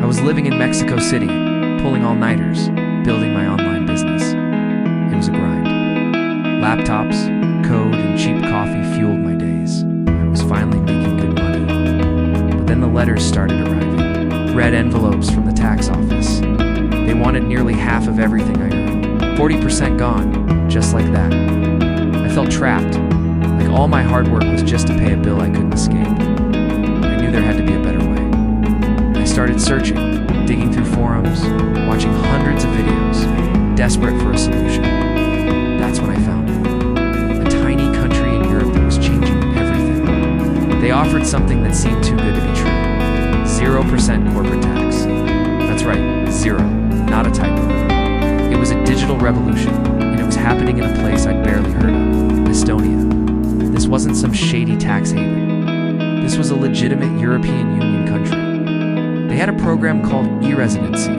was living in Mexico City, pulling all-nighters, building my online business. It was a grind. Laptops, code, and cheap coffee fueled my days. I was finally making good money. But then the letters started arriving. Red envelopes from the tax office. They wanted nearly half of everything I earned. 40% gone, just like that. I felt trapped, like all my hard work was just to pay a bill I couldn't escape. I knew there had to be a better way. I started searching, digging through forums, watching hundreds of videos, desperate for a solution. That's when I found it. A tiny country in Europe that was changing everything. They offered something that seemed too good to be true. 0% corporate tax. That's right, 0, not a typo. It was a digital revolution, and it was happening in a place I'd barely heard of, Estonia. This wasn't some shady tax haven. This was a legitimate European Union country. They had a program called e-Residency,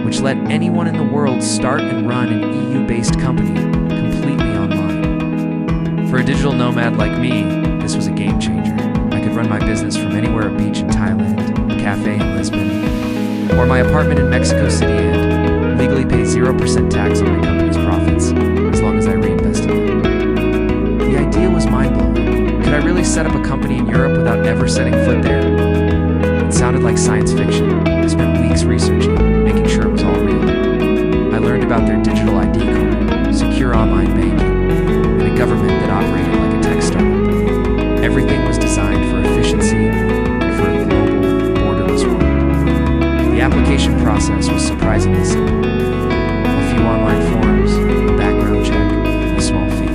which let anyone in the world start and run an EU-based company completely online. For a digital nomad like me, this was a game changer. I could run my business from anywhere, a beach in Thailand, a cafe in Lisbon, or my apartment in Mexico City, and legally pay 0% tax on my company's profits, as long as I reinvested them. The idea was mind-blowing. Could I really set up a company in Europe without ever setting foot there? It sounded like science fiction. I spent weeks researching, making sure it was all real. I learned about their digital ID card, secure online banking, and a government that operated like a tech startup. Everything was designed for efficiency and for a global, borderless world. The application process was surprisingly simple. A few online forms, a background check, and a small fee.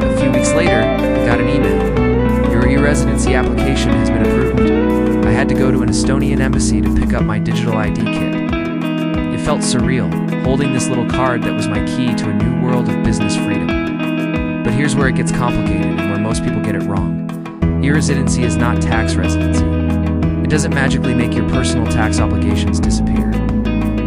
A few weeks later, I got an email. Your e-residency application has been approved. I had to go to an Estonian embassy to pick up my digital ID kit. It felt surreal, holding this little card that was my key to a new world of business freedom. But here's where it gets complicated and where most people get it wrong. E-residency is not tax residency. It doesn't magically make your personal tax obligations disappear.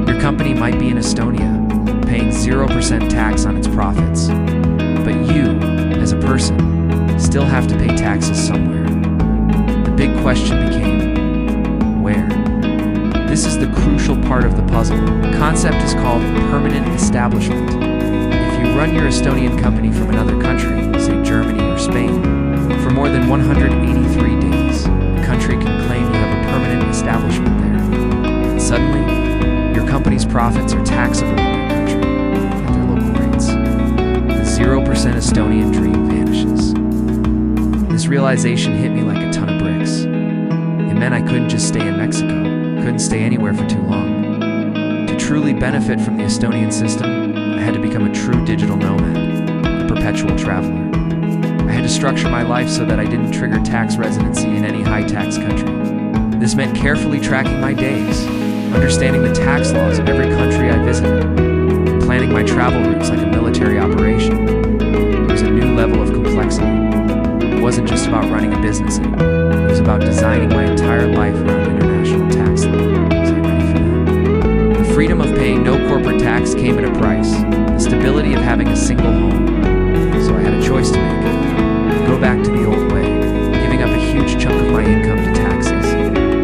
Your company might be in Estonia, paying 0% tax on its profits. But you, as a person, still have to pay taxes somewhere. The big question became, where? This is the crucial part of the puzzle. The concept is called permanent establishment. If you run your Estonian company from another country, say Germany or Spain, for more than 183 days, the country can claim you have a permanent establishment there. And suddenly, your company's profits are taxable in that country at their local rates. The 0% Estonian dream vanishes. This realization hit me like a ton of bricks. It meant I couldn't just stay in Mexico, couldn't stay anywhere for too long. To truly benefit from the Estonian system, I had to become a true digital nomad, a perpetual traveler. I had to structure my life so that I didn't trigger tax residency in any high-tax country. This meant carefully tracking my days, understanding the tax laws of every country I visited, and planning my travel routes like a military operation. It was a new level of complexity. It wasn't just about running a business anymore. It was about designing my entire life around international tax law. Was I ready for that? The freedom of paying no corporate tax came at a price, the stability of having a single home. So I had a choice to make. Go back to the old way, giving up a huge chunk of my income to taxes,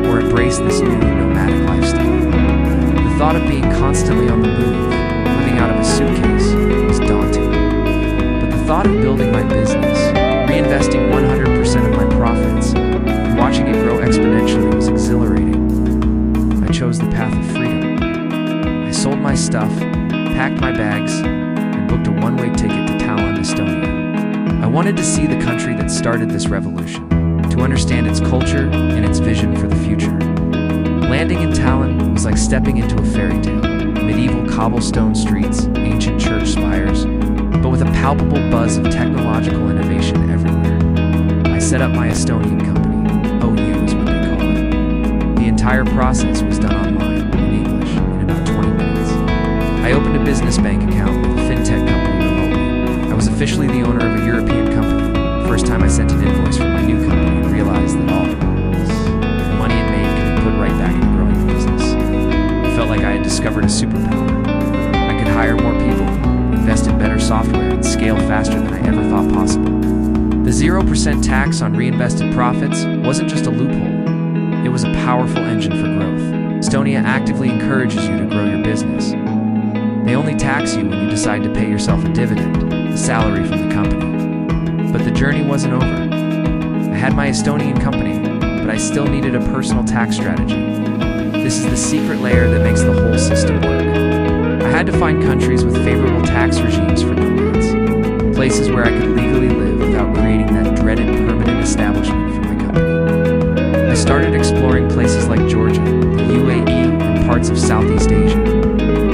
or embrace this new nomadic lifestyle. The thought of being constantly on the move, living out of a suitcase, was daunting. But the thought of building my business, reinvesting 100% of my profits, and watching it grow exponentially was exhilarating. I chose the path of freedom. I sold my stuff, packed my bags, and booked a one-way ticket to Tallinn, Estonia. I wanted to see the country that started this revolution, to understand its culture and its vision for the future. Landing in Tallinn was like stepping into a fairy tale, medieval cobblestone streets, ancient church spires, but with a palpable buzz of technological innovation everywhere. I set up my Estonian company, OU is what they call it. The entire process was done online, in English, in about 20 minutes. I opened a business bank account with a fintech company remotely. I was officially the owner of a European company. First time I sent an invoice from my new company and realized that all the money it made could be put right back into growing the business. It felt like I had discovered a superpower. I could hire more people, invest in better software, and scale faster than I ever thought possible. The 0% tax on reinvested profits wasn't just a loophole. It was a powerful engine for growth. Estonia actively encourages you to grow your business. They only tax you when you decide to pay yourself a dividend, a salary from the company. But the journey wasn't over. I had my Estonian company, but I still needed a personal tax strategy. This is the secret layer that makes the whole system work. I had to find countries with favorable tax regimes for nomads, places where I could legally live without creating that dreaded permanent establishment for my company. I started exploring places like Georgia, the UAE, and parts of Southeast Asia.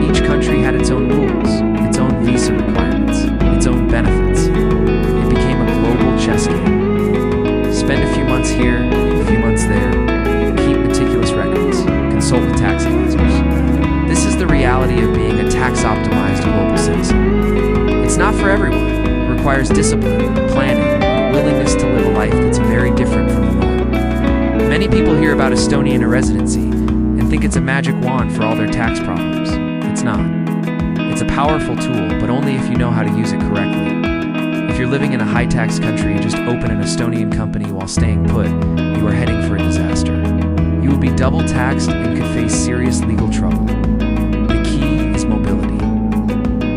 Each country had its own rules, its own visa requirements, its own benefits. It became a global chess game. Spend a few months here, a few months there, keep meticulous records, consult with tax advisors. This is the reality of being a tax-optimized global citizen. It's not for everyone. It requires discipline, planning, and a willingness to live a life that's very different from the norm. Many people hear about Estonia e-Residency and think it's a magic wand for all their tax problems. It's not. It's a powerful tool, but only if you know how to use it correctly. If you're living in a high-tax country and just open an Estonian company while staying put, you are heading for a disaster. You will be double taxed and could face serious legal trouble. The key is mobility.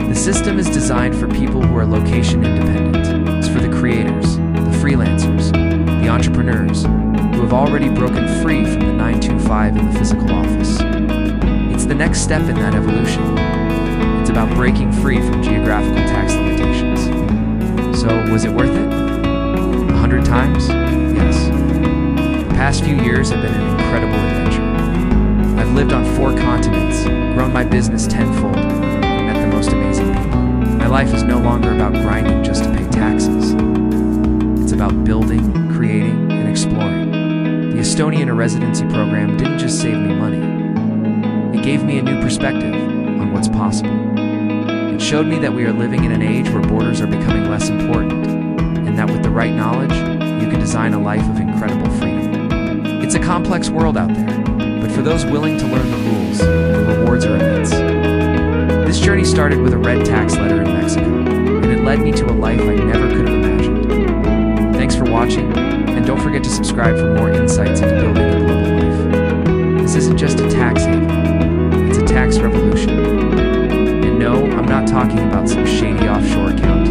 The system is designed for people who are location independent. It's for the creators, the freelancers, the entrepreneurs, who have already broken free from the 9-to-5 in the physical office. It's the next step in that evolution. It's about breaking free from geographical tax limitations. So, was it worth it? 100 times? Yes. The past few years have been an incredible adventure. I've lived on 4 continents, grown my business tenfold, and met the most amazing people. My life is no longer about grinding just to pay taxes. It's about building, creating, and exploring. The Estonia e-Residency program didn't just save me money. It gave me a new perspective on what's possible. It showed me that we are living in an age where borders are becoming less important, and that with the right knowledge, you can design a life of incredible freedom. It's a complex world out there, but for those willing to learn the rules, the rewards are immense. This journey started with a red tax letter in Mexico, and it led me to a life I never could have imagined. Thanks for watching, and don't forget to subscribe for more insights into building a global life. This isn't just a tax haven, it's a tax revolution. And no, I'm not talking about some shady offshore account.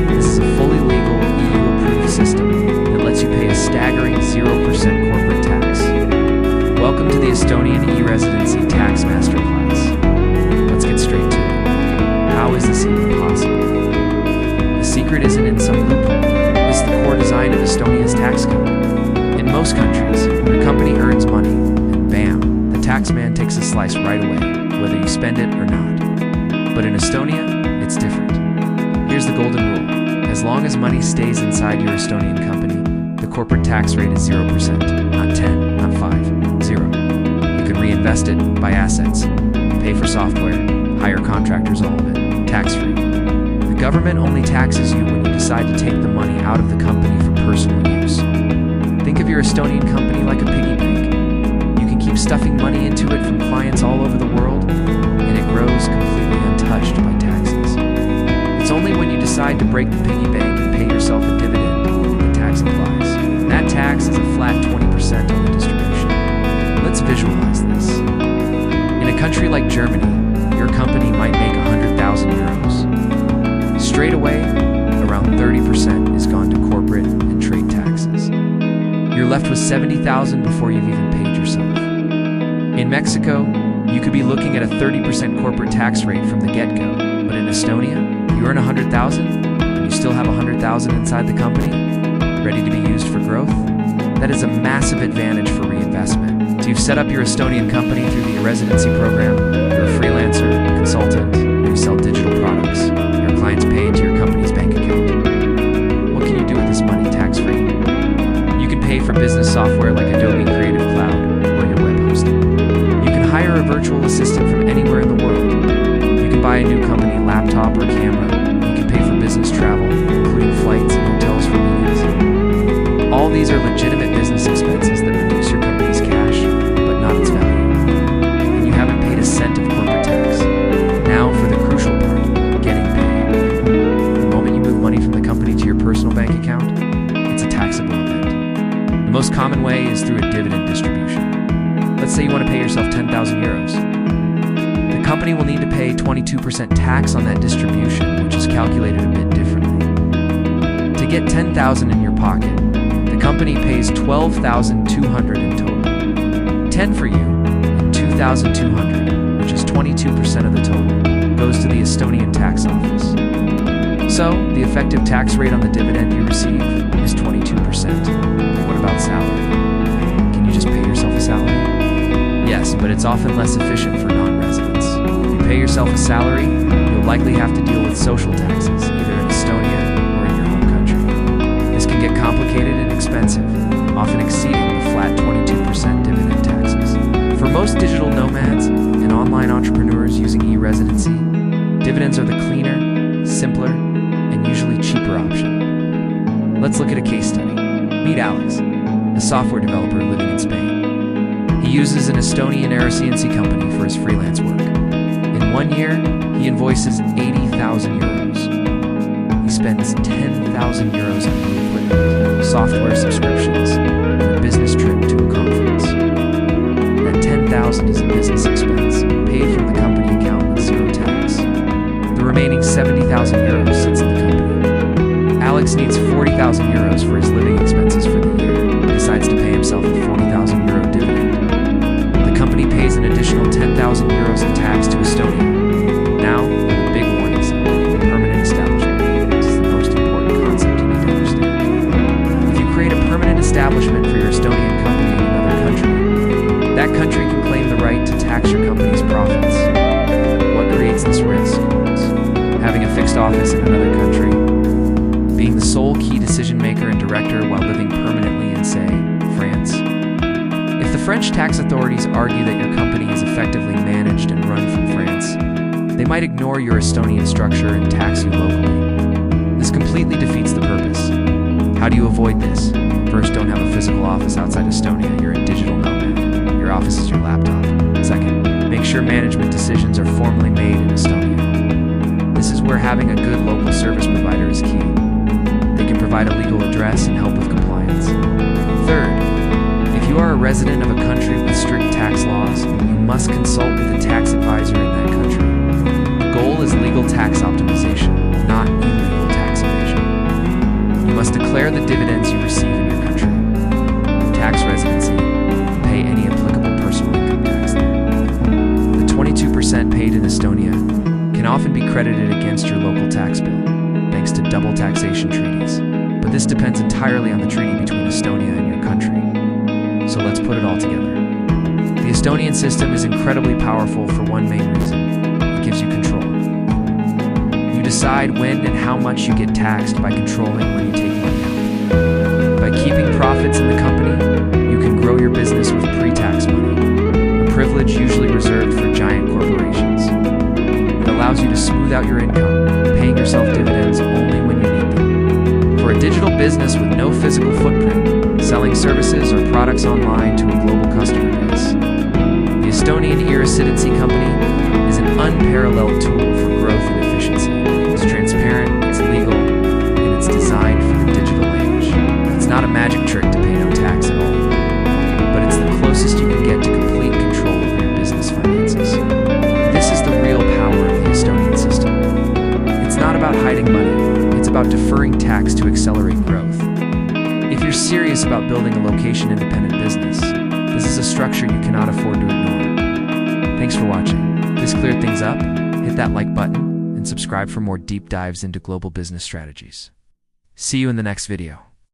This is a fully legal, EU-approved system that lets you pay a staggering 0% corporate tax. Welcome to the Estonian e-Residency Tax Masterclass. Let's get straight to it. How is this even possible? The secret isn't in some loophole. It's the core design of Estonia's tax code. In most countries, your company earns money, and bam, the taxman takes a slice right away, whether you spend it or not. But in Estonia, it's different. Here's the golden rule. As long as money stays inside your Estonian company, the corporate tax rate is 0%, not 10, not 5, 0. You can reinvest it, buy assets, pay for software, hire contractors, all of it, tax-free. The government only taxes you when you decide to take the money out of the company for personal use. Think of your Estonian company like a piggy bank. You can keep stuffing money into it from clients all over the world, and it grows completely untouched by taxes. It's only when you decide to break the piggy bank and pay yourself a dividend that tax applies. And that tax is a flat 20% on the distribution. Let's visualize this. In a country like Germany, your company might make 100,000 euros. Straight away, around 30% is gone to corporate and trade taxes. You're left with 70,000 before you've even paid yourself. In Mexico, you could be looking at a 30% corporate tax rate from the get-go, but in Estonia, you earn 100,000 and you still have 100,000 inside the company, ready to be used for growth. That is a massive advantage for reinvestment. So you've set up your Estonian company through the e-Residency program, you're a freelancer, a consultant, or you sell digital products. Your clients pay into your company's bank account. What can you do with this money tax-free? You can pay for business software like Adobe Creative Cloud or your web hosting. You can hire a virtual assistant from anywhere in the world. You can buy a new company laptop or camera. You can pay for business travel, including flights and hotels for meetings. All these are legitimate business expenses that reduce your company's cash, but not its value. And you haven't paid a cent of corporate tax. Now for the crucial part, getting paid. The moment you move money from the company to your personal bank account, it's a taxable event. The most common way is through a dividend distribution. Let's say you want to pay yourself 10,000 euros. The company will need to pay 22% tax on that distribution, which is calculated a bit differently. To get 10,000 in your pocket, the company pays 12,200 in total. 10 for you, and 2,200, which is 22% of the total, goes to the Estonian tax office. So, the effective tax rate on the dividend you receive is 22%. What about salary? Can you just pay yourself a salary? Yes, but it's often less efficient for non-residents. If you pay yourself a salary, you'll likely have to deal with social taxes, either in Estonia or in your home country. This can get complicated and expensive, often exceeding the flat 22% dividend taxes. For most digital nomads and online entrepreneurs using e-residency, dividends are the cleaner, simpler, and usually cheaper option. Let's look at a case study. Meet Alex, a software developer living in Spain. He uses an Estonia e-Residency company for his freelance work. In 1 year, he invoices 80,000 euros. He spends 10,000 euros on new equipment, software subscriptions, and a business trip to a conference. That 10,000 is a business expense, paid from the company account with zero tax. The remaining 70,000 euros sits in the company. Alex needs 40,000 euros for his living expenses for the year. He decides to pay himself a 40,000 euro dividend. The company pays an additional 10,000 euros in tax to Estonia. Now, a big warning sign: permanent establishment. This is the most important concept you need to understand. If you create a permanent establishment for your Estonian company in another country, that country can claim the right to tax your company's profits. What creates this risk? Having a fixed office in another country, being the sole key decision maker and director while living permanently in, say, France. If the French tax authorities argue that your company is effectively managed and run from France, they might ignore your Estonian structure and tax you locally. This completely defeats the purpose. How do you avoid this? First, don't have a physical office outside Estonia. You're a digital nomad. Your office is your laptop. Second, make sure management decisions are formally made in Estonia. This is where having a good local service provider is key. They can provide a legal address and help with compliance. Third, if you are a resident of a country with strict tax laws, you must consult with a tax advisor in that country. The goal is legal tax optimization, not illegal tax evasion. You must declare the dividends you receive in your country. Tax residency, pay any applicable personal income tax there. The 22% paid in Estonia can often be credited against your local tax bill, thanks to double taxation treaties. But this depends entirely on the treaty between Estonia and your country. So let's put it all together. The Estonian system is incredibly powerful for one main reason: it gives you control. You decide when and how much you get taxed by controlling when you take money out. By keeping profits in the company, you can grow your business with pre-tax money, a privilege usually reserved for giant corporations. It allows you to smooth out your income, paying yourself dividends only when you need them. For a digital business with no physical footprint, selling services or products online to a global customer base, the Estonian e-Residency company is an unparalleled tool for growth and efficiency. It's transparent, it's legal, and it's designed for the digital age. It's not a magic trick to pay no tax at all, but it's the closest you can get to complete control over your business finances. This is the real power of the Estonian system. It's not about hiding money, it's about deferring tax to accelerate growth. If you're serious about building a location-independent business, this is a structure you cannot afford to ignore. Thanks for watching. If this cleared things up, hit that like button and subscribe for more deep dives into global business strategies. See you in the next video.